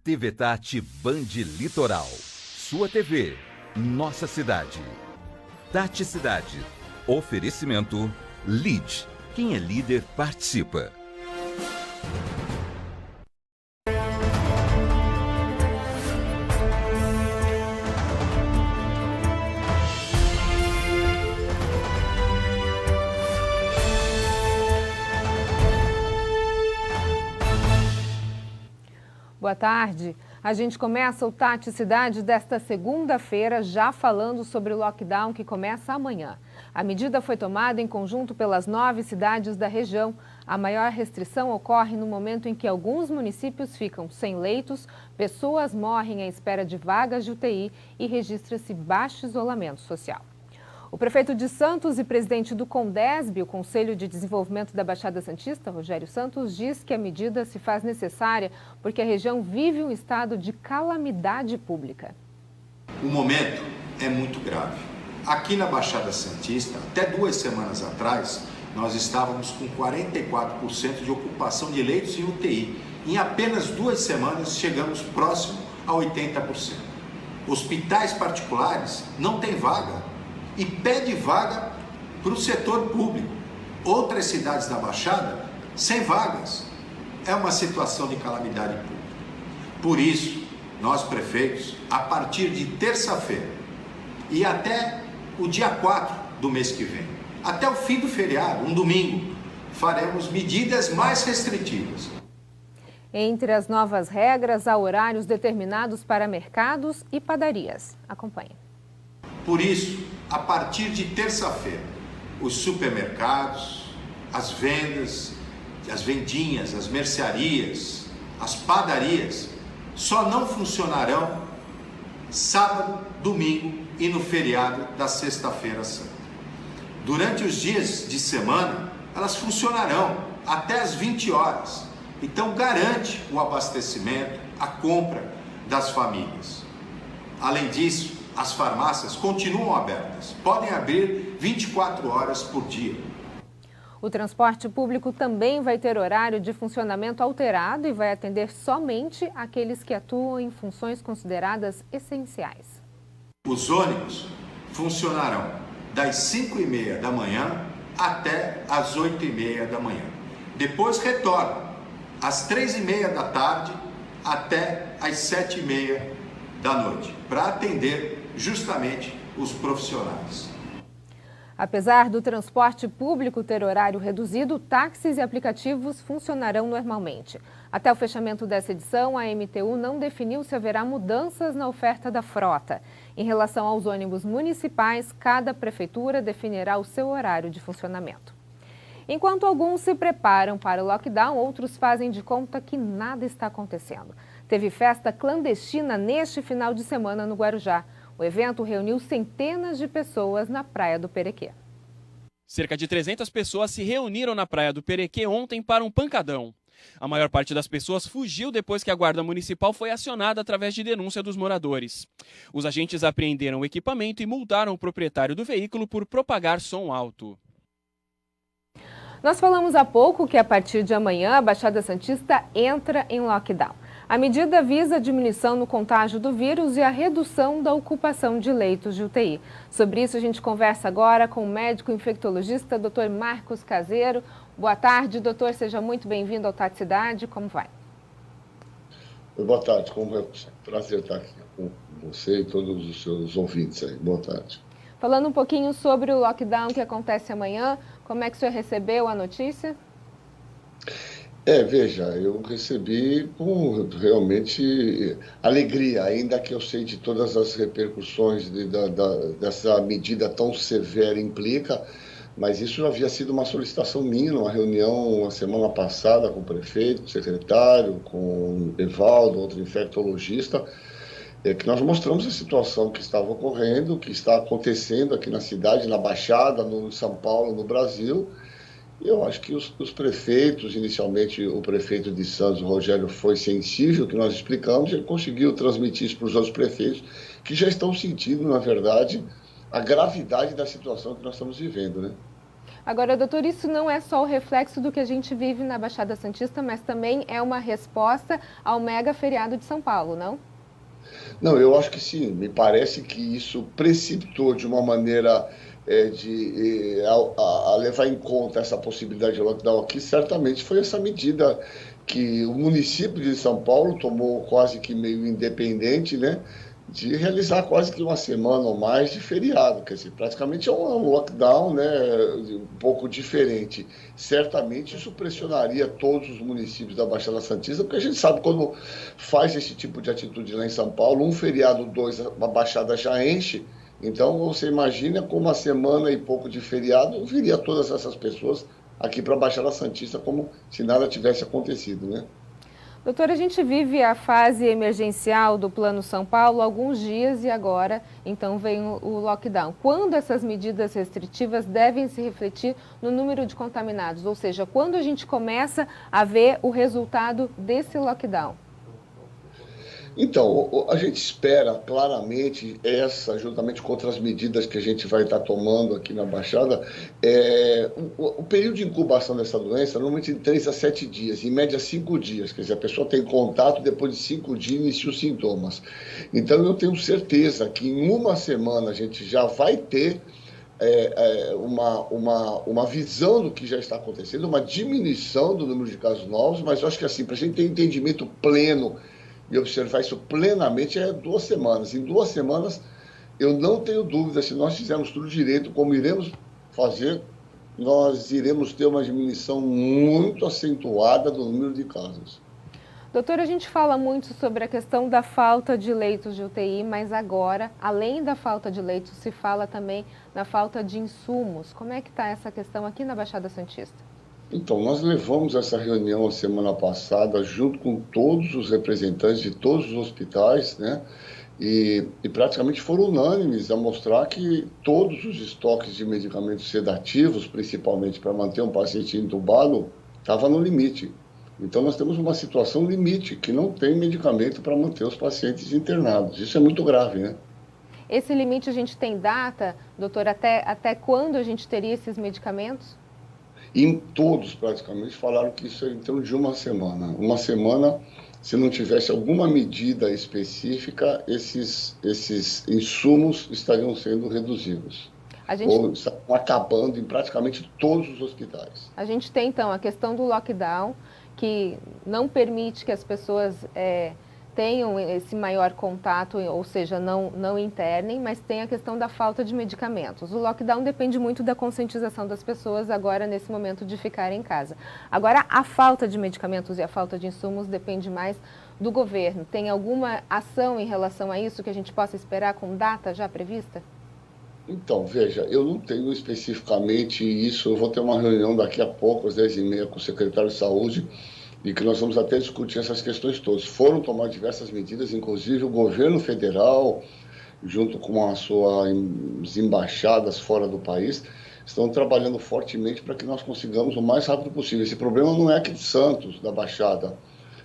TV Tati Band Litoral. Sua TV, nossa cidade. Tati Cidade. Oferecimento LEAD. Quem é líder participa. Boa tarde. A gente começa o Tati Cidade desta segunda-feira já falando sobre o lockdown que começa amanhã. A medida foi tomada em conjunto pelas 9 cidades da região. A maior restrição ocorre no momento em que alguns municípios ficam sem leitos, pessoas morrem à espera de vagas de UTI e registra-se baixo isolamento social. O prefeito de Santos e presidente do CONDESB, o Conselho de Desenvolvimento da Baixada Santista, Rogério Santos, diz que a medida se faz necessária porque a região vive um estado de calamidade pública. O momento é muito grave. Aqui na Baixada Santista, até 2 semanas atrás, nós estávamos com 44% de ocupação de leitos em UTI. Em apenas 2 semanas, chegamos próximo a 80%. Hospitais particulares não têm vaga e pede vaga para o setor público. Outras cidades da Baixada, sem vagas. É uma situação de calamidade pública. Por isso, nós prefeitos, a partir de terça-feira e até o dia 4 do mês que vem, até o fim do feriado, um domingo, faremos medidas mais restritivas. Entre as novas regras, há horários determinados para mercados e padarias. Acompanhe. Por isso, a partir de terça-feira, os supermercados, as vendas, as vendinhas, as mercearias, as padarias, só não funcionarão sábado, domingo e no feriado da Sexta-feira Santa. Durante os dias de semana, elas funcionarão até às 20 horas. Então, garante o abastecimento, a compra das famílias. Além disso, as farmácias continuam abertas, podem abrir 24 horas por dia. O transporte público também vai ter horário de funcionamento alterado e vai atender somente aqueles que atuam em funções consideradas essenciais. Os ônibus funcionarão das 5h30 da manhã até as 8h30 da manhã. Depois retornam às 3h30 da tarde até às 7h30 da noite, para atender justamente os profissionais. Apesar do transporte público ter horário reduzido, táxis e aplicativos funcionarão normalmente. Até o fechamento dessa edição, a MTU não definiu se haverá mudanças na oferta da frota. Em relação aos ônibus municipais, cada prefeitura definirá o seu horário de funcionamento. Enquanto alguns se preparam para o lockdown, outros fazem de conta que nada está acontecendo. Teve festa clandestina neste final de semana no Guarujá. O evento reuniu centenas de pessoas na Praia do Perequê. Cerca de 300 pessoas se reuniram na Praia do Perequê ontem para um pancadão. A maior parte das pessoas fugiu depois que a Guarda Municipal foi acionada através de denúncia dos moradores. Os agentes apreenderam o equipamento e multaram o proprietário do veículo por propagar som alto. Nós falamos há pouco que a partir de amanhã a Baixada Santista entra em lockdown. A medida visa a diminuição no contágio do vírus e a redução da ocupação de leitos de UTI. Sobre isso a gente conversa agora com o médico infectologista Dr. Marcos Caseiro. Boa tarde, doutor. Seja muito bem-vindo ao Tati Cidade. Como vai? Boa tarde. Como é um prazer estar aqui com você e todos os seus ouvintes aí. Boa tarde. Falando um pouquinho sobre o lockdown que acontece amanhã, como é que o senhor recebeu a notícia? Veja, eu recebi com realmente alegria, ainda que eu sei de todas as repercussões dessa medida tão severa implica, mas isso havia sido uma solicitação minha, numa reunião a semana passada com o prefeito, com o secretário, com o Evaldo, outro infectologista, que nós mostramos a situação que estava ocorrendo, que está acontecendo aqui na cidade, na Baixada, no São Paulo, no Brasil. Eu acho que os prefeitos, inicialmente o prefeito de Santos, o Rogério, foi sensível, que nós explicamos, ele conseguiu transmitir isso para os outros prefeitos, que já estão sentindo, na verdade, a gravidade da situação que nós estamos vivendo, né? Agora, doutor, isso não é só o reflexo do que a gente vive na Baixada Santista, mas também é uma resposta ao mega feriado de São Paulo, não? Não, eu acho que sim. Me parece que isso precipitou de uma maneira a levar em conta essa possibilidade de lockdown aqui. Certamente foi essa medida que o município de São Paulo tomou quase que meio independente, né? De realizar quase que uma semana ou mais de feriado, quer dizer, praticamente é um lockdown, né, um pouco diferente. Certamente isso pressionaria todos os municípios da Baixada Santista, porque a gente sabe quando faz esse tipo de atitude lá em São Paulo, um feriado, dois, a Baixada já enche. Então você imagina com uma semana e pouco de feriado, viria todas essas pessoas aqui para a Baixada Santista como se nada tivesse acontecido, né? Doutor, a gente vive a fase emergencial do Plano São Paulo há alguns dias e agora, então, vem o lockdown. Quando essas medidas restritivas devem se refletir no número de contaminados? Ou seja, quando a gente começa a ver o resultado desse lockdown? Então, a gente espera claramente juntamente com outras medidas que a gente vai estar tomando aqui na Baixada, o período de incubação dessa doença normalmente de 3 a 7 dias, em média 5 dias, quer dizer, a pessoa tem contato, depois de 5 dias inicia os sintomas. Então, eu tenho certeza que em uma semana a gente já vai ter uma visão do que já está acontecendo, uma diminuição do número de casos novos, mas eu acho que assim, para a gente ter entendimento pleno e observar isso plenamente, 2 semanas. Em 2 semanas, eu não tenho dúvida, se nós fizermos tudo direito, como iremos fazer, nós iremos ter uma diminuição muito acentuada do número de casos. Doutor, a gente fala muito sobre a questão da falta de leitos de UTI, mas agora, além da falta de leitos, se fala também da falta de insumos. Como é que está essa questão aqui na Baixada Santista? Então, nós levamos essa reunião a semana passada junto com todos os representantes de todos os hospitais, né? E praticamente foram unânimes a mostrar que todos os estoques de medicamentos sedativos, principalmente para manter um paciente entubado, estavam no limite. Então, nós temos uma situação limite, que não tem medicamento para manter os pacientes internados. Isso é muito grave, né? Esse limite a gente tem data, doutor, até quando a gente teria esses medicamentos? Em todos, praticamente, falaram que isso é em torno de uma semana. Uma semana, se não tivesse alguma medida específica, esses insumos estariam sendo reduzidos. Ou estão acabando em praticamente todos os hospitais. A gente tem, então, a questão do lockdown, que não permite que as pessoas tenham esse maior contato, ou seja, não internem, mas tem a questão da falta de medicamentos. O lockdown depende muito da conscientização das pessoas agora, nesse momento de ficarem em casa. Agora, a falta de medicamentos e a falta de insumos depende mais do governo. Tem alguma ação em relação a isso que a gente possa esperar com data já prevista? Então, veja, eu não tenho especificamente isso. Eu vou ter uma reunião daqui a pouco, às 10h30, com o secretário de Saúde, e que nós vamos até discutir essas questões todas. Foram tomadas diversas medidas, inclusive o governo federal, junto com as suas embaixadas fora do país, estão trabalhando fortemente para que nós consigamos o mais rápido possível. Esse problema não é aqui de Santos, da Baixada.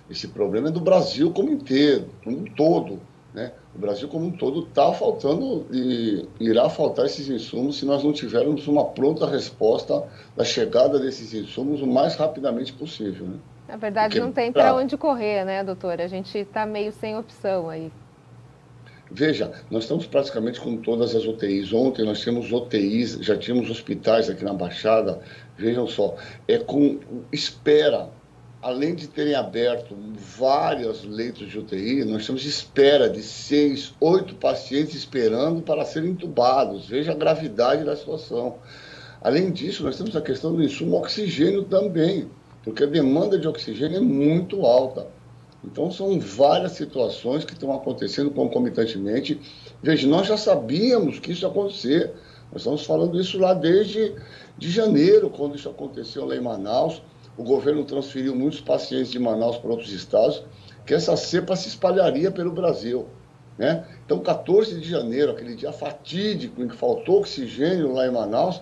Esse problema é do Brasil como inteiro, como um todo, né? O Brasil como um todo está faltando e irá faltar esses insumos se nós não tivermos uma pronta resposta da chegada desses insumos o mais rapidamente possível, né? Na verdade, não tem para onde correr, né, doutora? A gente está meio sem opção aí. Veja, nós estamos praticamente com todas as UTIs. Ontem nós tínhamos UTIs, já tínhamos hospitais aqui na Baixada. Vejam só, com espera, além de terem aberto vários leitos de UTI, nós temos espera de 6, 8 pacientes esperando para serem entubados. Veja a gravidade da situação. Além disso, nós temos a questão do insumo oxigênio também, porque a demanda de oxigênio é muito alta. Então, são várias situações que estão acontecendo concomitantemente. Veja, nós já sabíamos que isso ia acontecer. Nós estamos falando isso lá desde janeiro, quando isso aconteceu lá em Manaus. O governo transferiu muitos pacientes de Manaus para outros estados, que essa cepa se espalharia pelo Brasil, né? Então, 14 de janeiro, aquele dia fatídico em que faltou oxigênio lá em Manaus,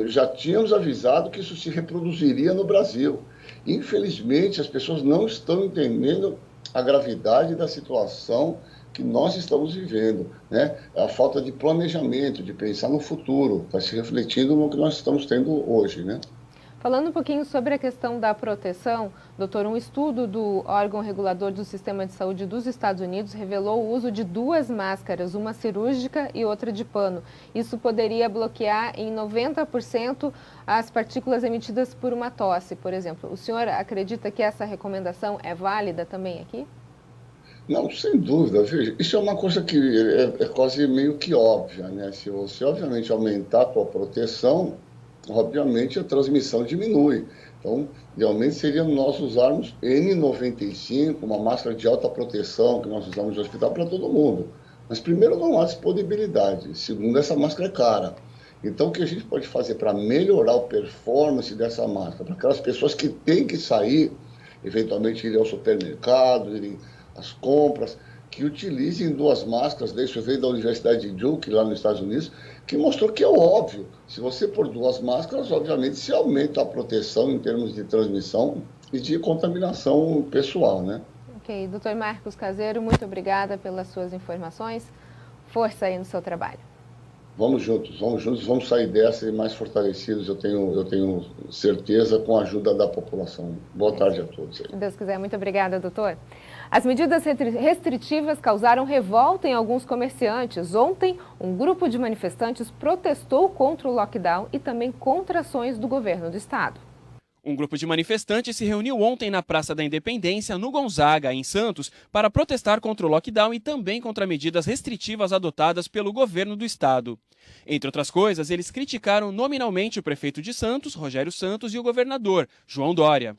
já tínhamos avisado que isso se reproduziria no Brasil. Infelizmente, as pessoas não estão entendendo a gravidade da situação que nós estamos vivendo, né? A falta de planejamento, de pensar no futuro, está se refletindo no que nós estamos tendo hoje, né? Falando um pouquinho sobre a questão da proteção, doutor, um estudo do órgão regulador do Sistema de Saúde dos Estados Unidos revelou o uso de 2 máscaras, uma cirúrgica e outra de pano. Isso poderia bloquear em 90% as partículas emitidas por uma tosse, por exemplo. O senhor acredita que essa recomendação é válida também aqui? Não, sem dúvida. Veja, isso é uma coisa que é quase meio que óbvia, né? Se você, obviamente, aumentar a tua proteção, obviamente a transmissão diminui. Então, idealmente seria nós usarmos N95, uma máscara de alta proteção que nós usamos no hospital para todo mundo. Mas primeiro não há disponibilidade, segundo essa máscara é cara. Então o que a gente pode fazer para melhorar a performance dessa máscara, para aquelas pessoas que têm que sair, eventualmente irem ao supermercado, irem às compras, que utilizem 2 máscaras, isso veio da Universidade de Duke, lá nos Estados Unidos, que mostrou que é óbvio, se você pôr 2 máscaras, obviamente se aumenta a proteção em termos de transmissão e de contaminação pessoal, né? Ok, doutor Marcos Caseiro, muito obrigada pelas suas informações. Força aí no seu trabalho. Vamos juntos, vamos sair dessa e mais fortalecidos, eu tenho certeza, com a ajuda da população. Boa tarde a todos. Se Deus quiser, muito obrigada, doutor. As medidas restritivas causaram revolta em alguns comerciantes. Ontem, um grupo de manifestantes protestou contra o lockdown e também contra ações do governo do estado. Um grupo de manifestantes se reuniu ontem na Praça da Independência, no Gonzaga, em Santos, para protestar contra o lockdown e também contra medidas restritivas adotadas pelo governo do estado. Entre outras coisas, eles criticaram nominalmente o prefeito de Santos, Rogério Santos, e o governador, João Dória.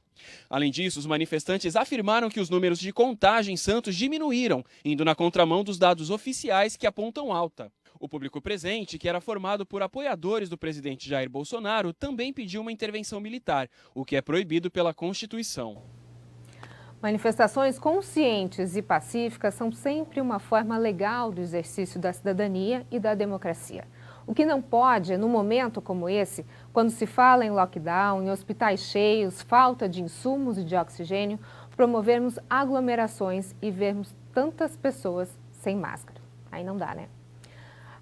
Além disso, os manifestantes afirmaram que os números de contágio em Santos diminuíram, indo na contramão dos dados oficiais que apontam alta. O público presente, que era formado por apoiadores do presidente Jair Bolsonaro, também pediu uma intervenção militar, o que é proibido pela Constituição. Manifestações conscientes e pacíficas são sempre uma forma legal do exercício da cidadania e da democracia. O que não pode é, num momento como esse, quando se fala em lockdown, em hospitais cheios, falta de insumos e de oxigênio, promovermos aglomerações e vermos tantas pessoas sem máscara. Aí não dá, né?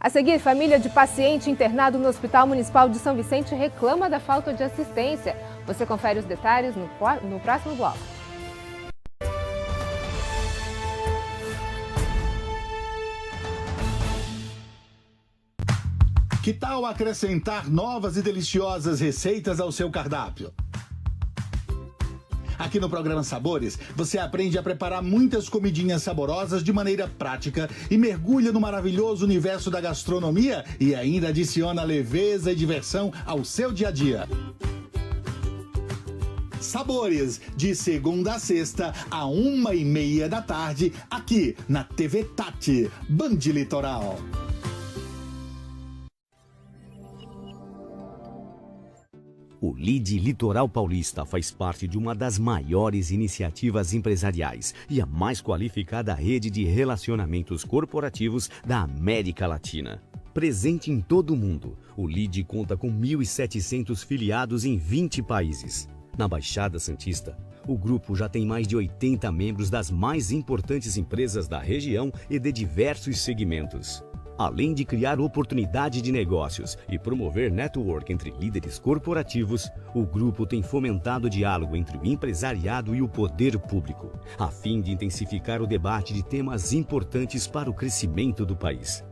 A seguir, família de paciente internado no Hospital Municipal de São Vicente reclama da falta de assistência. Você confere os detalhes no próximo bloco. Que tal acrescentar novas e deliciosas receitas ao seu cardápio? Aqui no programa Sabores, você aprende a preparar muitas comidinhas saborosas de maneira prática e mergulha no maravilhoso universo da gastronomia e ainda adiciona leveza e diversão ao seu dia a dia. Sabores, de segunda a sexta, à 1h30 da tarde, aqui na TV Tati, Band Litoral. O LID Litoral Paulista faz parte de uma das maiores iniciativas empresariais e a mais qualificada rede de relacionamentos corporativos da América Latina. Presente em todo o mundo, o LID conta com 1.700 filiados em 20 países. Na Baixada Santista, o grupo já tem mais de 80 membros das mais importantes empresas da região e de diversos segmentos. Além de criar oportunidade de negócios e promover network entre líderes corporativos, o grupo tem fomentado o diálogo entre o empresariado e o poder público, a fim de intensificar o debate de temas importantes para o crescimento do país.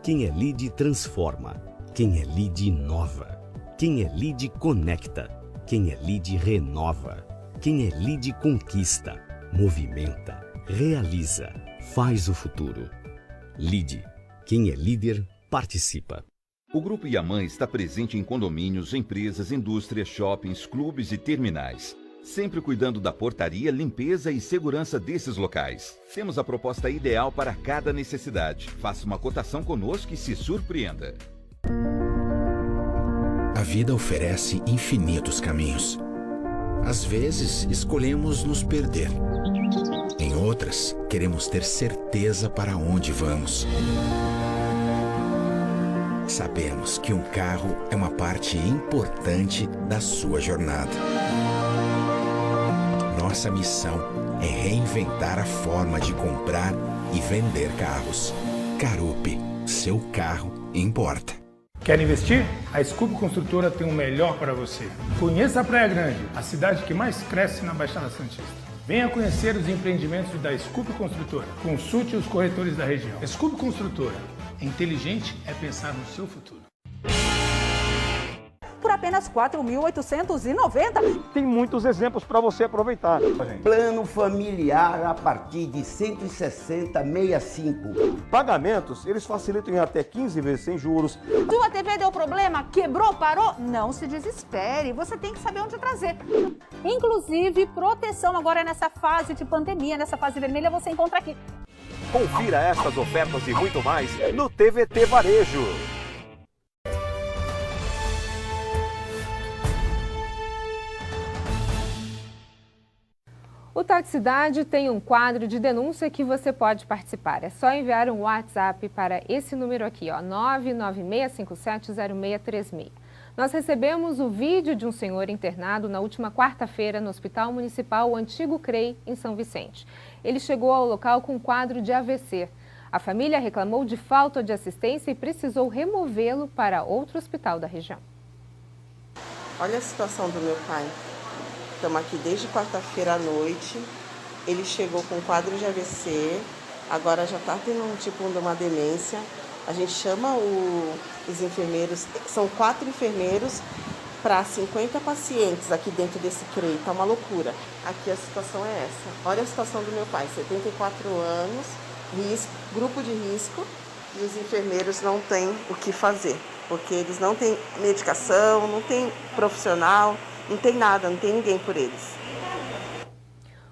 Quem é LID transforma, quem é LID inova, quem é LID conecta, quem é LID renova, quem é LID conquista, movimenta, realiza, faz o futuro. LID. Quem é líder, participa. O Grupo Yaman está presente em condomínios, empresas, indústrias, shoppings, clubes e terminais. Sempre cuidando da portaria, limpeza e segurança desses locais. Temos a proposta ideal para cada necessidade. Faça uma cotação conosco e se surpreenda. A vida oferece infinitos caminhos. Às vezes, escolhemos nos perder. Em outras, queremos ter certeza para onde vamos. Sabemos que um carro é uma parte importante da sua jornada. Nossa missão é reinventar a forma de comprar e vender carros. Carupe, seu carro importa. Quer investir? A Scoop Construtora tem o melhor para você. Conheça a Praia Grande, a cidade que mais cresce na Baixada Santista. Venha conhecer os empreendimentos da Scoop Construtora. Consulte os corretores da região. Scoop Construtora. Inteligente é pensar no seu futuro. Por apenas R$ 4.890. Tem muitos exemplos para você aproveitar. Plano familiar a partir de R$ 160,65. Pagamentos, eles facilitam em até 15 vezes sem juros. Sua TV deu problema? Quebrou? Parou? Não se desespere, você tem que saber onde trazer. Inclusive, proteção agora nessa fase de pandemia, nessa fase vermelha, você encontra aqui. Confira essas ofertas e muito mais no TVT Varejo. O Taticidade tem um quadro de denúncia que você pode participar. É só enviar um WhatsApp para esse número aqui, ó, 996570636. Nós recebemos o vídeo de um senhor internado na última quarta-feira no Hospital Municipal Antigo CREI, em São Vicente. Ele chegou ao local com um quadro de AVC. A família reclamou de falta de assistência e precisou removê-lo para outro hospital da região. Olha a situação do meu pai. Estamos aqui desde quarta-feira à noite. Ele chegou com quadro de AVC, agora já está tendo um tipo de uma demência. A gente chama os enfermeiros, são 4 enfermeiros para 50 pacientes aqui dentro desse CREI, tá uma loucura. Aqui a situação é essa. Olha a situação do meu pai, 74 anos, grupo de risco, e os enfermeiros não têm o que fazer, porque eles não têm medicação, não têm profissional, não tem nada, não tem ninguém por eles.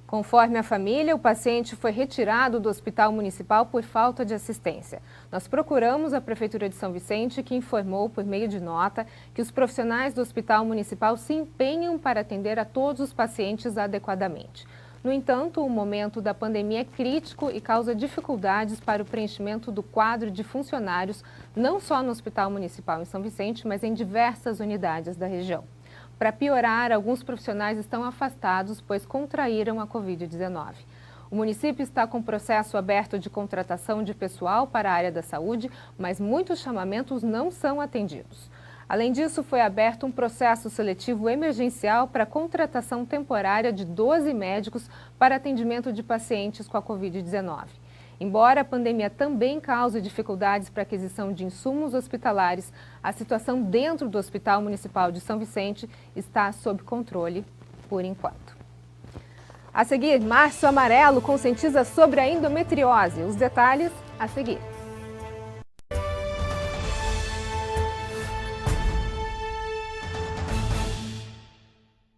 Conforme a família, o paciente foi retirado do hospital municipal por falta de assistência. Nós procuramos a Prefeitura de São Vicente, que informou por meio de nota que os profissionais do hospital municipal se empenham para atender a todos os pacientes adequadamente. No entanto, o momento da pandemia é crítico e causa dificuldades para o preenchimento do quadro de funcionários, não só no Hospital Municipal em São Vicente, mas em diversas unidades da região. Para piorar, alguns profissionais estão afastados, pois contraíram a Covid-19. O município está com processo aberto de contratação de pessoal para a área da saúde, mas muitos chamamentos não são atendidos. Além disso, foi aberto um processo seletivo emergencial para a contratação temporária de 12 médicos para atendimento de pacientes com a Covid-19. Embora a pandemia também cause dificuldades para a aquisição de insumos hospitalares, a situação dentro do Hospital Municipal de São Vicente está sob controle por enquanto. A seguir, Março Amarelo conscientiza sobre a endometriose. Os detalhes a seguir.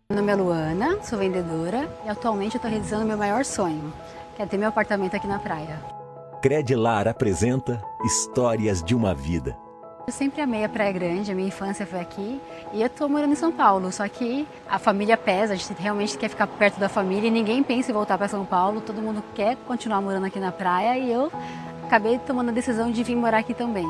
Meu nome é Luana, sou vendedora e atualmente eu estou realizando meu maior sonho, que é ter meu apartamento aqui na praia. Credilar apresenta Histórias de uma Vida. Eu sempre amei a Praia Grande, a minha infância foi aqui e eu estou morando em São Paulo, só que a família pesa, a gente realmente quer ficar perto da família e ninguém pensa em voltar para São Paulo, todo mundo quer continuar morando aqui na praia e eu acabei tomando a decisão de vir morar aqui também.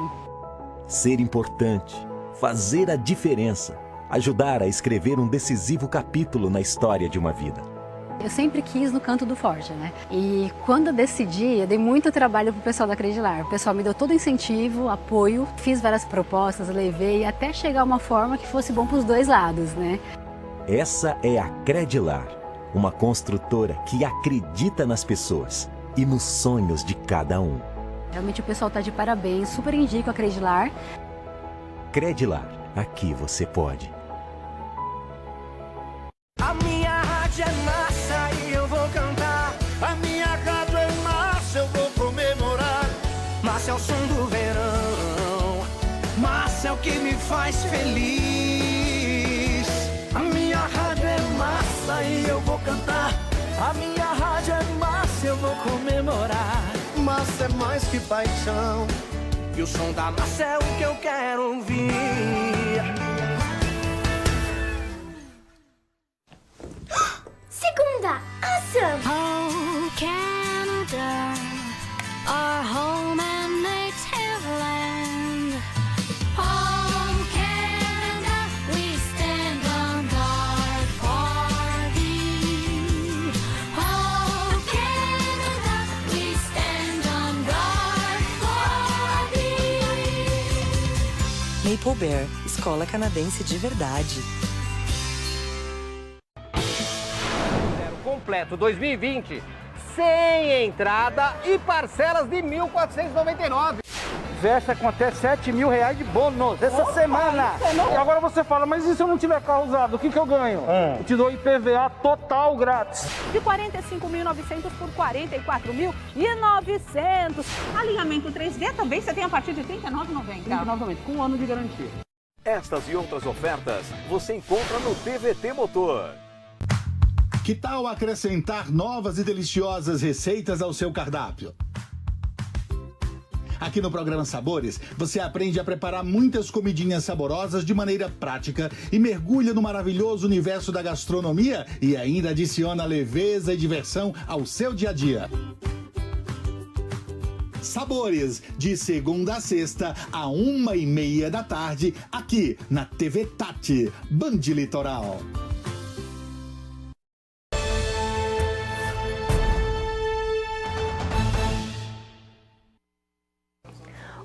Ser importante, fazer a diferença, ajudar a escrever um decisivo capítulo na história de uma vida. Eu sempre quis no Canto do Forte, né? E quando eu decidi, eu dei muito trabalho pro pessoal da Credilar. O pessoal me deu todo incentivo, apoio, fiz várias propostas, levei até chegar a uma forma que fosse bom para os dois lados, né? Essa é a Credilar, uma construtora que acredita nas pessoas e nos sonhos de cada um. Realmente o pessoal tá de parabéns, super indico a Credilar. Credilar, aqui você pode. A minha rádio é massa e eu vou cantar. A minha rádio é massa, eu vou comemorar. Massa é o som do verão, massa é o que me faz feliz. A minha rádio é massa e eu vou cantar. A minha rádio é massa, eu vou comemorar. Massa é mais que paixão, e o som da massa é o que eu quero ouvir. Segunda, awesome! Oh, Canada, our home and native land. Oh, Canada, we stand on guard for thee. Oh, Maple Bear, escola canadense de verdade. Completo 2020, sem entrada e parcelas de R$ 1.499. Vesta com até R$ 7.000 de bônus essa semana. E agora você fala, mas e se eu não tiver carro usado, o que eu ganho? Eu te dou IPVA total grátis. De 45.900 por 44.900. Alinhamento 3D também você tem a partir de R$ 39,90. R$ 39,90, com um ano de garantia. Estas e outras ofertas você encontra no TVT Motor. Que tal acrescentar novas e deliciosas receitas ao seu cardápio? Aqui no programa Sabores, você aprende a preparar muitas comidinhas saborosas de maneira prática e mergulha no maravilhoso universo da gastronomia e ainda adiciona leveza e diversão ao seu dia a dia. Sabores, de segunda a sexta, à 1h30 da tarde, aqui na TV Tati, Band Litoral.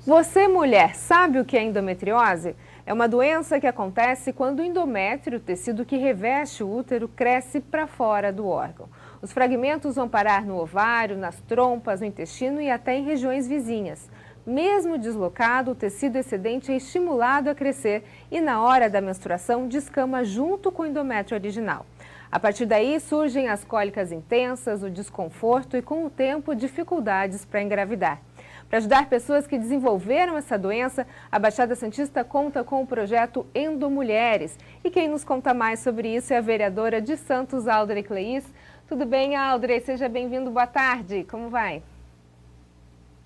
Você, mulher, sabe o que é endometriose? É uma doença que acontece quando o endométrio, o tecido que reveste o útero, cresce para fora do órgão. Os fragmentos vão parar no ovário, nas trompas, no intestino e até em regiões vizinhas. Mesmo deslocado, o tecido excedente é estimulado a crescer e, na hora da menstruação, descama junto com o endométrio original. A partir daí, surgem as cólicas intensas, o desconforto e, com o tempo, dificuldades para engravidar. Para ajudar pessoas que desenvolveram essa doença, a Baixada Santista conta com o projeto Endomulheres. E quem nos conta mais sobre isso é a vereadora de Santos, Aldrey Cleis. Tudo bem, Aldrey? Seja bem-vindo. Boa tarde. Como vai?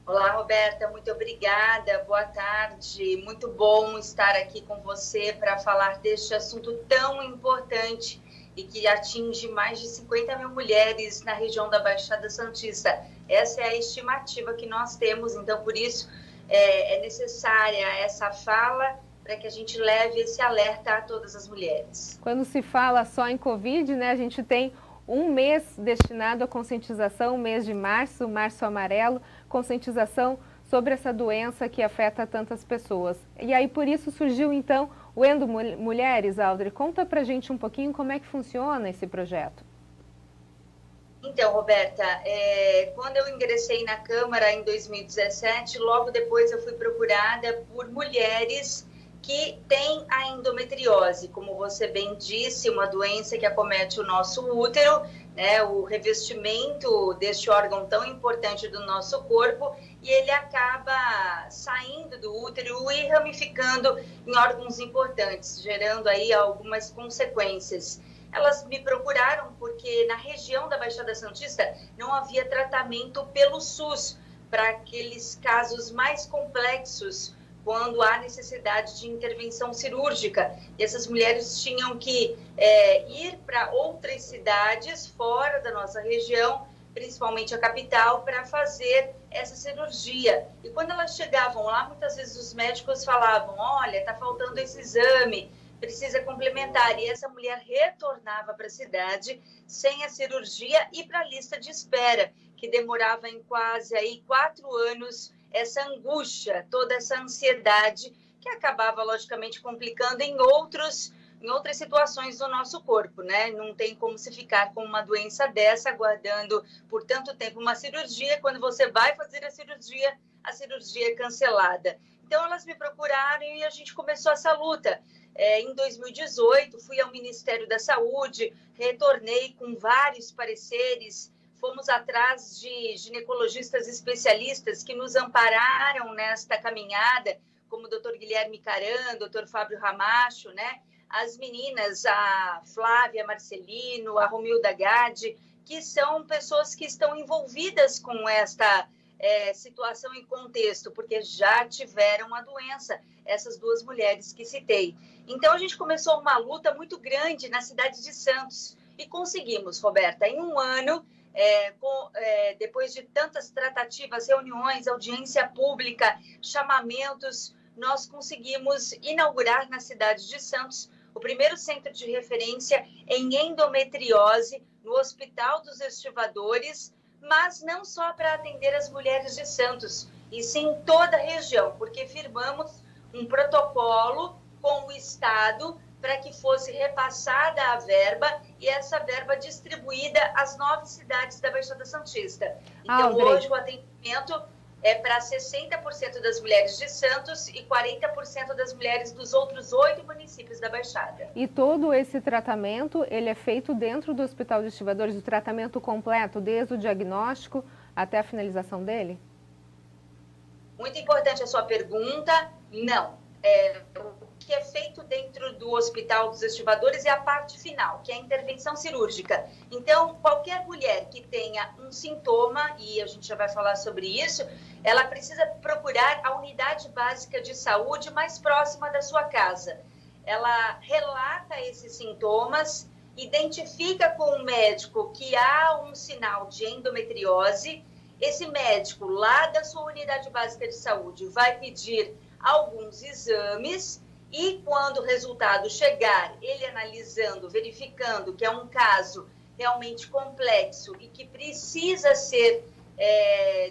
Olá, Roberta. Muito obrigada. Boa tarde. Muito bom estar aqui com você para falar deste assunto tão importante e que atinge mais de 50 mil mulheres na região da Baixada Santista. Essa é a estimativa que nós temos, então por isso é necessária essa fala para que a gente leve esse alerta a todas as mulheres. Quando se fala só em Covid, né, a gente tem um mês destinado à conscientização, o mês de março, Março Amarelo, conscientização sobre essa doença que afeta tantas pessoas. E aí por isso surgiu então o Endomulheres, Aldrey. Conta pra gente um pouquinho como é que funciona esse projeto. Então, Roberta, quando eu ingressei na Câmara em 2017, logo depois eu fui procurada por mulheres que têm a endometriose, como você bem disse, uma doença que acomete o nosso útero, né, o revestimento deste órgão tão importante do nosso corpo, e ele acaba saindo do útero e ramificando em órgãos importantes, gerando aí algumas consequências. Elas me procuraram porque na região da Baixada Santista não havia tratamento pelo SUS para aqueles casos mais complexos, quando há necessidade de intervenção cirúrgica. E essas mulheres tinham que ir para outras cidades fora da nossa região, principalmente a capital, para fazer essa cirurgia. E quando elas chegavam lá, muitas vezes os médicos falavam, olha, está faltando esse exame, precisa complementar. E essa mulher retornava para a cidade sem a cirurgia e para a lista de espera, que demorava em quase aí 4 anos, essa angústia, toda essa ansiedade que acabava, logicamente, complicando em outras situações do nosso corpo, né? Não tem como se ficar com uma doença dessa, aguardando por tanto tempo uma cirurgia. Quando você vai fazer a cirurgia é cancelada. Então, elas me procuraram e a gente começou essa luta. Em 2018, fui ao Ministério da Saúde, retornei com vários pareceres, fomos atrás de ginecologistas especialistas que nos ampararam nesta caminhada, como o Dr. Guilherme Caran, Dr. Fábio Ramacho, né? As meninas, a Flávia Marcelino, a Romilda Gade, que são pessoas que estão envolvidas com esta situação e contexto, porque já tiveram a doença, essas 2 mulheres que citei. Então, a gente começou uma luta muito grande na cidade de Santos e conseguimos, Roberta, em um ano, depois de tantas tratativas, reuniões, audiência pública, chamamentos, nós conseguimos inaugurar na cidade de Santos o primeiro centro de referência em endometriose no Hospital dos Estivadores, mas não só para atender as mulheres de Santos, e sim toda a região, porque firmamos um protocolo com o Estado para que fosse repassada a verba e essa verba distribuída às 9 cidades da Baixada Santista. Então, hoje o atendimento é para 60% das mulheres de Santos e 40% das mulheres dos outros 8 municípios da Baixada. E todo esse tratamento, ele é feito dentro do Hospital de Estivadores, o tratamento completo, desde o diagnóstico até a finalização dele? Muito importante a sua pergunta. Não. O que é feito dentro do Hospital dos Estivadores é a parte final, que é a intervenção cirúrgica. Então, qualquer mulher que tenha um sintoma, e a gente já vai falar sobre isso, ela precisa procurar a unidade básica de saúde mais próxima da sua casa. Ela relata esses sintomas, identifica com o médico que há um sinal de endometriose. Esse médico, lá da sua unidade básica de saúde, vai pedir alguns exames e, quando o resultado chegar, ele analisando, verificando que é um caso realmente complexo e que precisa ser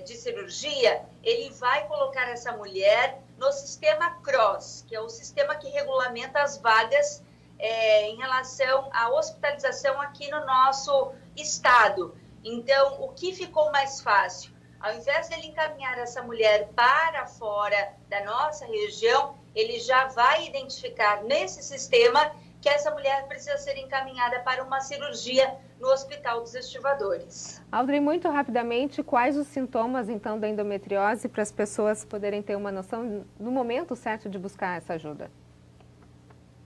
de cirurgia, ele vai colocar essa mulher no sistema CROSS, que é o sistema que regulamenta as vagas em relação à hospitalização aqui no nosso estado. Então, o que ficou mais fácil? Ao invés de ele encaminhar essa mulher para fora da nossa região, ele já vai identificar nesse sistema que essa mulher precisa ser encaminhada para uma cirurgia no Hospital dos Estivadores. Audrey, muito rapidamente, quais os sintomas, então, da endometriose para as pessoas poderem ter uma noção no momento certo de buscar essa ajuda?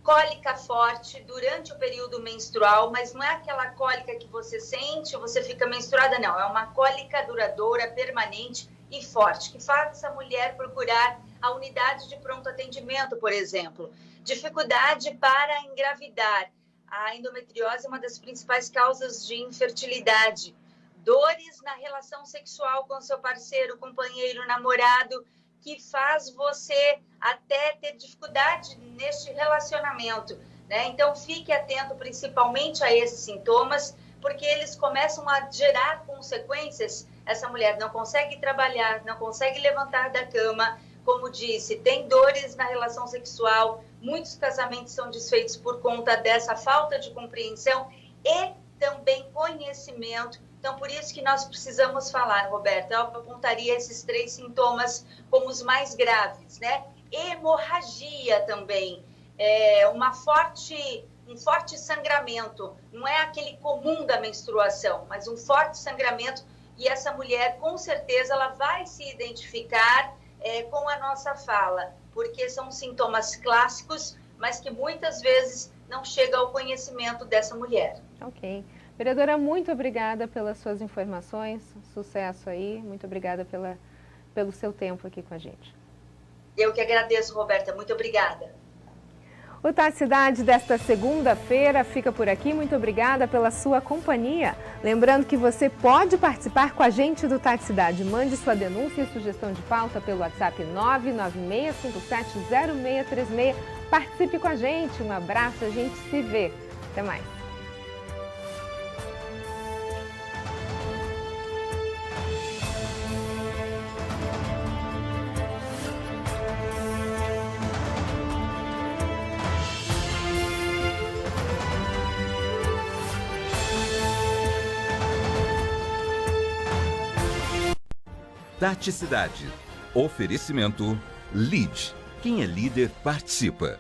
Cólica forte durante o período menstrual, mas não é aquela cólica que você sente ou você fica menstruada, não. É uma cólica duradoura, permanente e forte, que faz essa mulher procurar a unidade de pronto atendimento, por exemplo. Dificuldade para engravidar. A endometriose é uma das principais causas de infertilidade. Dores na relação sexual com seu parceiro, companheiro, namorado, que faz você até ter dificuldade neste relacionamento, né? Então, fique atento principalmente a esses sintomas, porque eles começam a gerar consequências. Essa mulher não consegue trabalhar, não consegue levantar da cama, como disse, tem dores na relação sexual, muitos casamentos são desfeitos por conta dessa falta de compreensão e também conhecimento. Então, por isso que nós precisamos falar, Roberta. Eu apontaria esses 3 sintomas como os mais graves, né? Hemorragia também, um forte sangramento. Não é aquele comum da menstruação, mas um forte sangramento. E essa mulher, com certeza, ela vai se identificar com a nossa fala, porque são sintomas clássicos, mas que muitas vezes não chega ao conhecimento dessa mulher. Ok. Vereadora, muito obrigada pelas suas informações, sucesso aí, muito obrigada pelo seu tempo aqui com a gente. Eu que agradeço, Roberta, muito obrigada. O Tati Cidade desta segunda-feira fica por aqui, muito obrigada pela sua companhia. Lembrando que você pode participar com a gente do Tati Cidade, mande sua denúncia e sugestão de pauta pelo WhatsApp 996570636. Participe com a gente, um abraço, a gente se vê. Até mais. Tati Cidade. Oferecimento LEAD. Quem é líder participa.